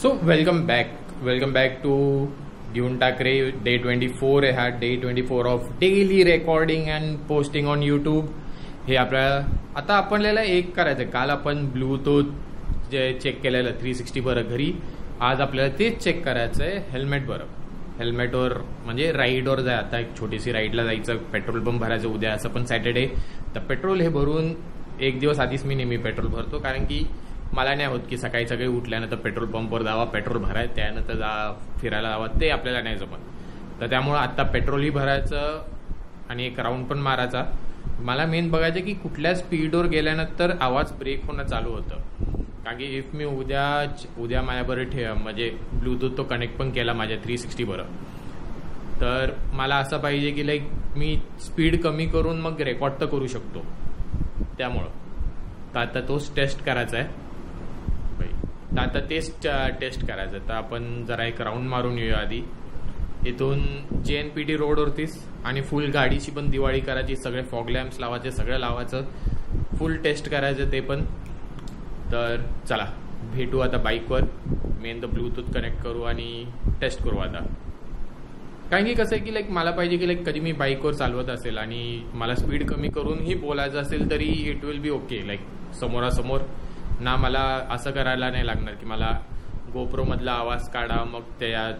So welcome back to घेऊन Thakare day 24 आहे हा day 24 of daily recording and posting on YouTube. हे आपल्याला आता आपल्याला एक करायचं आहे. काल आपण ब्लूटूथ जे चेक केलेलं 360 बरं घरी, आज आपल्याला तेच चेक करायचं आहे हेल्मेट बरं. हेल्मेटवर म्हणजे राईडवर जाय, आता एक छोटीशी राईडला जायचं, पेट्रोल पंप भरायचं उद्या, असं पण सॅटर्डे. तर पेट्रोल हे भरून एक दिवस आधीच मी नेहमी पेट्रोल भरतो, कारण की मला नाही होत की सकाळी सकाळी उठल्यानंतर पेट्रोल पंपवर जावा, पेट्रोल भराय, त्यानंतर जा फिरायला जावा, ते आपल्याला नाही जमत. तर त्यामुळं आता पेट्रोलही भरायचं आणि एक राऊंड पण मारायचा. मला मेन बघायचं की कुठल्या स्पीडवर गेल्यानंतर आवाज ब्रेक होणं चालू होतं. कारण की इफ मी उद्या माझ्याबरोबर म्हणजे ब्लूटूथ तो कनेक्ट पण केला माझ्या 360 बरं, तर मला असं पाहिजे की लाईक मी स्पीड कमी करून मग रेकॉर्ड तर करू शकतो. त्यामुळं तर आता तोच टेस्ट करायचा आहे. तर आता तेच टेस्ट करायचं. तर आपण जरा एक राऊंड मारून येऊया आधी इथून JNPT रोडवरतीच, आणि फुल गाडीची पण दिवाळी करायची, सगळे फॉग लॅम्प्स लावायचे, सगळं लावायचं, फुल टेस्ट करायचं ते पण. तर चला भेटू आता बाईकवर. मेन तर ब्लूटूथ कनेक्ट करू आणि टेस्ट करू आता. कारण की कसं आहे की लाईक मला पाहिजे की लाईक कधी मी बाईकवर चालवत असेल आणि मला स्पीड कमी करूनही बोलायचं असेल तरी it will be okay. Like समोरासमोर ना मला असं करायला नाही लागणार की मला गोप्रो मधला आवाज काढा, मग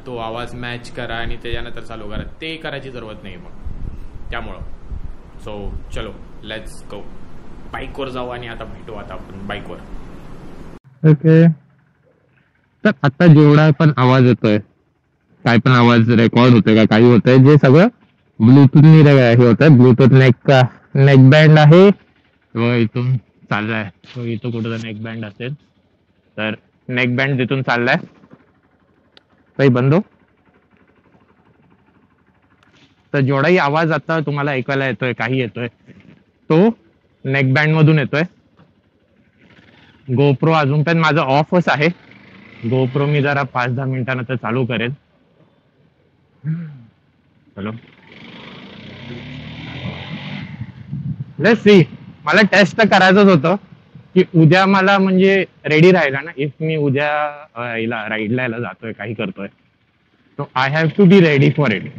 तो आवाज मॅच करा आणि त्याच्यानंतर चालू करा, ते करायची जरूरत नाही मग. त्यामुळं सो चलो लेट्स गो, बाईकवर जाऊ आणि आता भेटू आता आपण बाईकवर. ओके. तर आता जेवढा पण आवाज येतोय, काय पण आवाज रेकॉर्ड होतोय का काही होतंय, जे सगळं ब्लूटूथनी हे होतंय. ब्लूटूथ नेक बँड आहे व इथून चाललाय. इथं कुठं नेक बँड असेल तर नेक बँड तिथून चाललाय. काही बंद. तर जेवढाही आवाज आता तुम्हाला ऐकायला येतोय, काही येतोय, तो नेक बँड मधून येतोय. गोप्रो अजून पण माझं ऑफच आहे. गोप्रो मी जरा 5-10 मिनिटानंतर चालू करेल. चलो लेट्स सी. मला टेस्ट तर करायचंच होतं की उद्या मला म्हणजे रेडी राहिला ना, इफ मी उद्या राईडला यायला जातोय, काही करतोय, so I have to be ready for it.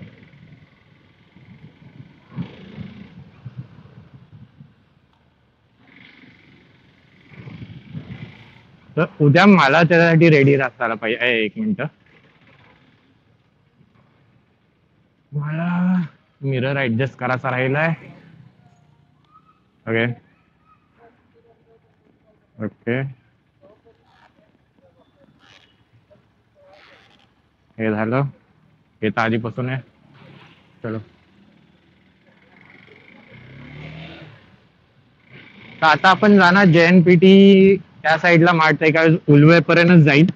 तर उद्या मला त्यासाठी रेडी राहायला पाहिजे. एक मिनिट, मला मिरर ऍडजस्ट करायचा राहिलाय. ओके ओके, हे झालं. हे तर आधीपासून आहे. चलो, तर आता आपण जाणार JNPT त्या साईडला मारतंय का उलवेपर्यंत जाईल.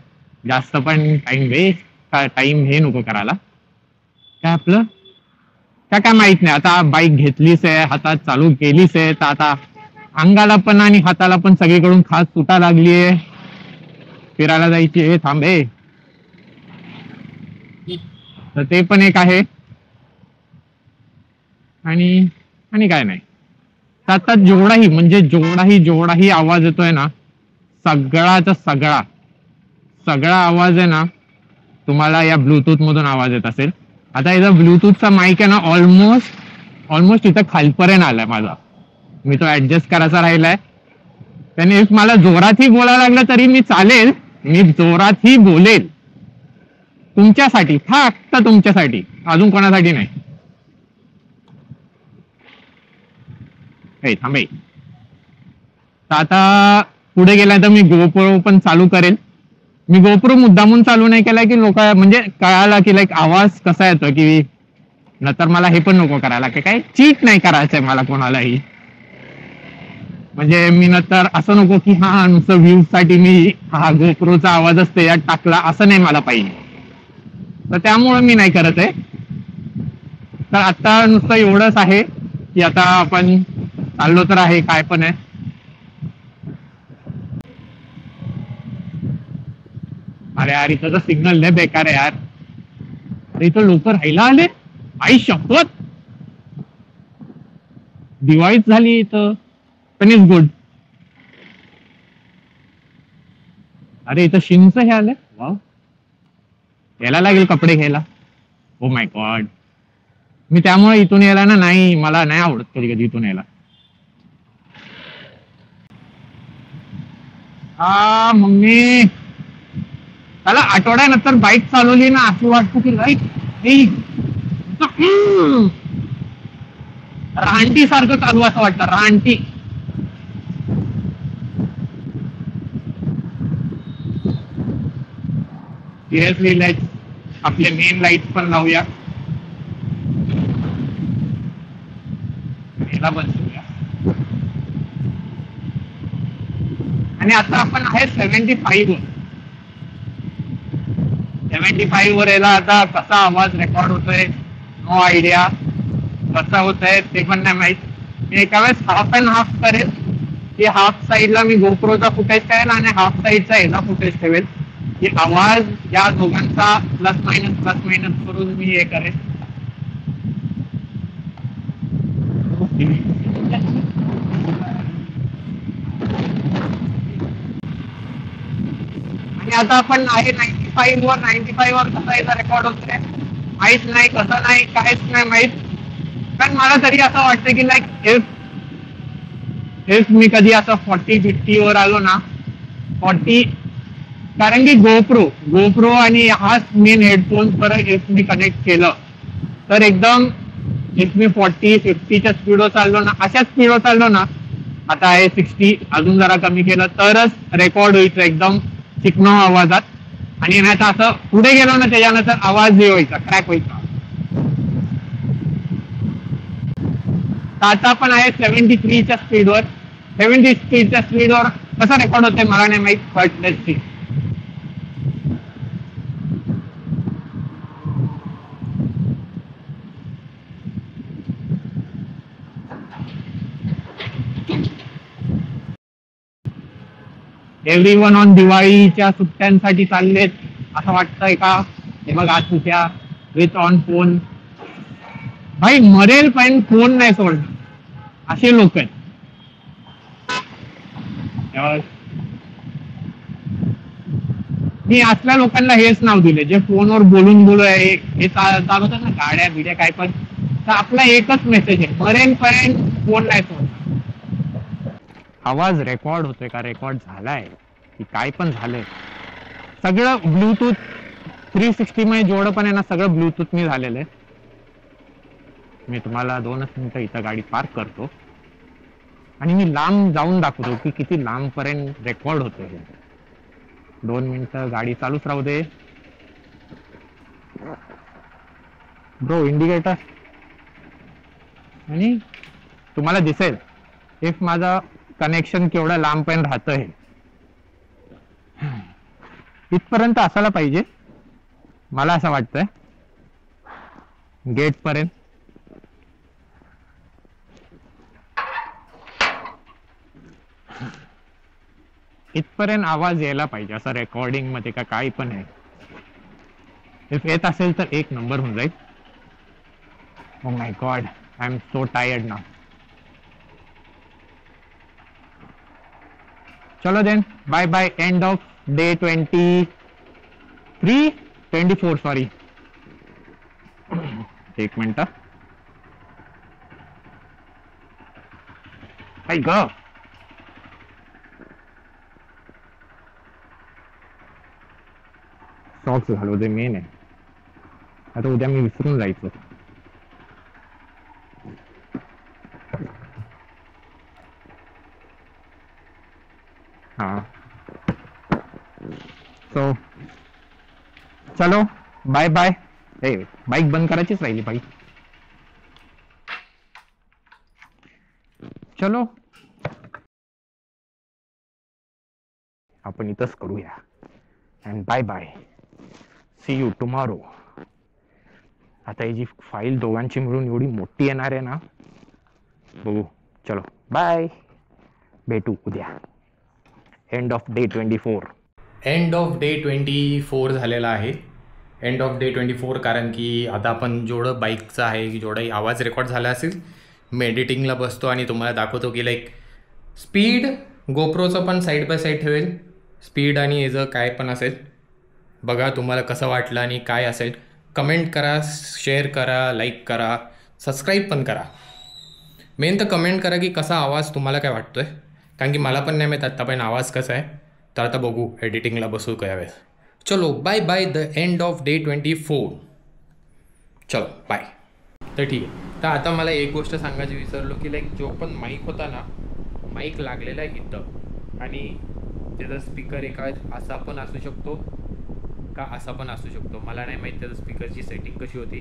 जास्त पण टाइम हे नको करायला. काय आपलं काय माहित नाही. आता बाईक घेतलीच आहे, हातात चालू केलीच आहे, तर आता अंगाला पण आणि हाताला पण सगळीकडून खास सुटा लागलीये. फिरायला जायची आहे, थांबे. तर ते पण एक आहे. आणि काय नाही. तर आता जेवढाही आवाज येतोय ना, सगळा आवाज आहे ना, तुम्हाला या ब्लूटूथ मधून आवाज येत असेल. आता याचा ब्लूटूथचा माईक आहे ना, ऑलमोस्ट इथं खालपर्यंत आलाय माझा. मी तो ऍडजस्ट करायचा राहिलाय. त्याने मला जोरातही बोलायला लागलं तरी मी चालेल, मी जोरातही बोलेल तुमच्यासाठी, फक्त तुमच्यासाठी, अजून कोणासाठी नाही. थांबे. तर आता पुढे गेला तर मी गोप्रो पण चालू करेल. मी गोप्रो मुद्दामून चालू नाही केलाय की लोक म्हणजे कळाला की लाईक आवाज कसा येतो, की नंतर मला हे पण नको करायला की काय चीट नाही करायचंय मला कोणालाही. म्हणजे मी नंतर असं नको की हा नुसतं व्ह्यूज साठी मी हा गोप्रोचा आवाजच त्याच्यात टाकला, असं नाही मला पाहिजे. तर त्यामुळे मी नाही करत आहे. तर आता नुसतं एवढंच आहे की आता आपण चाललो तर आहे, काय पण आहे. अरे यार, इथं तर सिग्नल नाही, बेकार आहे यार. अरे इथं लोक राहायला आले, आई शपथ. दिवाळीच झाली इथं, पण इज गुड. अरे इथं शिनचं हे आलंय, वाव. यायला लागेल कपडे घ्यायला. ओ माय गॉड, मी त्यामुळे इथून यायला ना नाही, मला नाही आवडत कधी कधी इथून यायला. हा मम्मी, त्याला आठवड्यानंतर बाईक चालवली ना असं वाटतं की लाईक रानटी सारखं चालू असं वाटतं, रानटी. सिरियसली लाईट, आपले मेन लाईट पण लावूया, याला बसूया. आणि आता आपण आहे 75 वर. 75 वर याला आता कसा आवाज रेकॉर्ड होतोय नो आयडिया. कसं होत आहे ते पण नाही माहित. मी एका वेळेस हाफ अँड हाफ करेल की हाफ साईडला मी गोप्रोचा फुटेज ठेवेल आणि हाफ साईडचा याचा फुटेज ठेवेल की आवाज या दोघांचा प्लस मायनस करून मी हे करेल. आणि आता आपण आहे 95 वर. 95 वर कसा याचा रेकॉर्ड होतोय माहित नाही, कसं नाही, काहीच नाही माहित. पण मला तरी असं वाटतं की लाईक इफ मी कधी असं 40-50 वर आलो ना, 40, कारण की गोप्रो आणि हाच मेन हेडफोन परत इफ मी कनेक्ट केलं तर एकदम, इफ मी 40-50च्या स्पीडवर चाललो ना, अशाच स्पीडवर चाललो ना, आता आहे 60, अजून जरा कमी केलं तरच रेकॉर्ड व्हायचं एकदम चिकनो आवाजात. आणि नाही तर असं पुढे गेलो ना त्याच्यानंतर आवाज हे व्हायचा, क्रॅक व्हायचा. आता पण आहे 73च्या स्पीडवर. 70 स्पीडच्या स्पीडवर कसं रेकॉर्ड होते मला नाही माहित, but let's see. Everyone on दिवाळीच्या सुट्ट्यांसाठी चाललेत असं वाटतंय का? हे बघ आज सुट्ट्या विथ ऑन फोन. भाई मरेल पण फोन नाही सोडणार असे लोक आहेत. मी असल्या लोकांना हेच नाव दिले जे फोनवर बोलून हे चालवतात ना गाड्या बिड्या काय पण. तर आपला एकच मेसेज आहे, मरेल पण फोन नाही सोडणार. आवाज रेकॉर्ड होतोय का, रेकॉर्ड झालाय की काय पण झालंय, सगळं ब्लूटूथ 360 मध्ये जेवढं पण आहे ना सगळं ब्लूटूथ मी झालेलं आहे. मी तुम्हाला 2च मिनिटं इथं गाडी पार्क करतो आणि मी लांब जाऊन दाखवतो की किती लांब पर्यंत रेकॉर्ड होतोय. 2 मिनिटं गाडी चालूच राहू दे ब्रो. इंडिकेटर, आणि तुम्हाला दिसेल इफ माझा कनेक्शन केवढं लांब पण राहतंय. इथपर्यंत असायला पाहिजे मला असं वाटतंय, गेट पर्यंत. इथपर्यंत आवाज यायला पाहिजे असं रेकॉर्डिंग मध्ये का काही पण आहे. इफ येत असेल तर एक नंबर होऊन जाईल. Oh my god, I am so tired now. चलो then, bye bye. End of day 24 sorry. एक मिनिट. काय ग, सॉक्स घालू दे, मेन आहे. आता उद्या मी विसरून जायचं. हाँ सो चलो बाय बाय. ए बाईक बंद करायचीच राहिली बाई. चलो आपण इथंच करूया. And bye bye, see you tomorrow. आता ही जी फाईल दोघांची मिळून एवढी मोठी येणार आहे ना, बघू. चलो बाय, भेटू उद्या. End of day 24. End of day 24 झालेला आहे. एंड ऑफ डे 24 कारण की आता आपण जेवढं बाईकचं आहे की जेवढाही आवाज रेकॉर्ड झाला असेल, मी एडिटिंगला बसतो आणि तुम्हाला दाखवतो की लाईक स्पीड गोप्रोचं पण साईड बाय साईड ठेवेल, स्पीड आणि याचं काय पण असेल बघा तुम्हाला कसं वाटलं आणि काय असेल. कमेंट करा, शेअर करा, लाईक करा, सबस्क्राईब पण करा. मेन तर कमेंट करा की कसा आवाज तुम्हाला काय वाटतो आहे, कारण की मला पण नाही माहीत आत्तापर्यंत आवाज कसा आहे. तर आता बघू एडिटिंगला बसू काय वेळेस. चलो bye bye, the end of day 24. चलो बाय. तर ठीक आहे. तर आता मला एक गोष्ट सांगायची विसरलो की लाईक जो पण माईक होता ना, माईक लागलेला आहे इथं आणि त्याचा स्पीकर एका असा पण असू शकतो का असा पण असू शकतो. मला नाही माहीत त्याचा स्पीकरची सेटिंग कशी होती.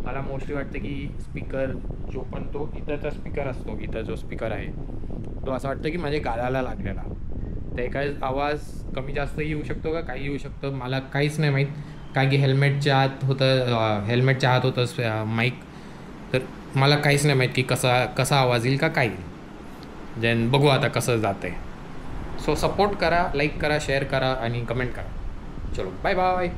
मला मोस्टली वाटतं की स्पीकर जो पण तो इथंचा स्पीकर असतो, इथं जो स्पीकर आहे तो असं वाटतं की माझ्या गालाला लागलेला. तर एका आवाज कमी जास्त येऊ शकतो का काही येऊ शकतं, मला काहीच नाही माहीत. कारण की हेल्मेटच्या आत होतं माईक. तर मला काहीच नाही माहीत की कसा आवाज येईल का काय येईल. देन बघू आता कसं जातं आहे. सो सपोर्ट करा, लाईक करा, शेअर करा आणि कमेंट करा. चलो बाय बाय.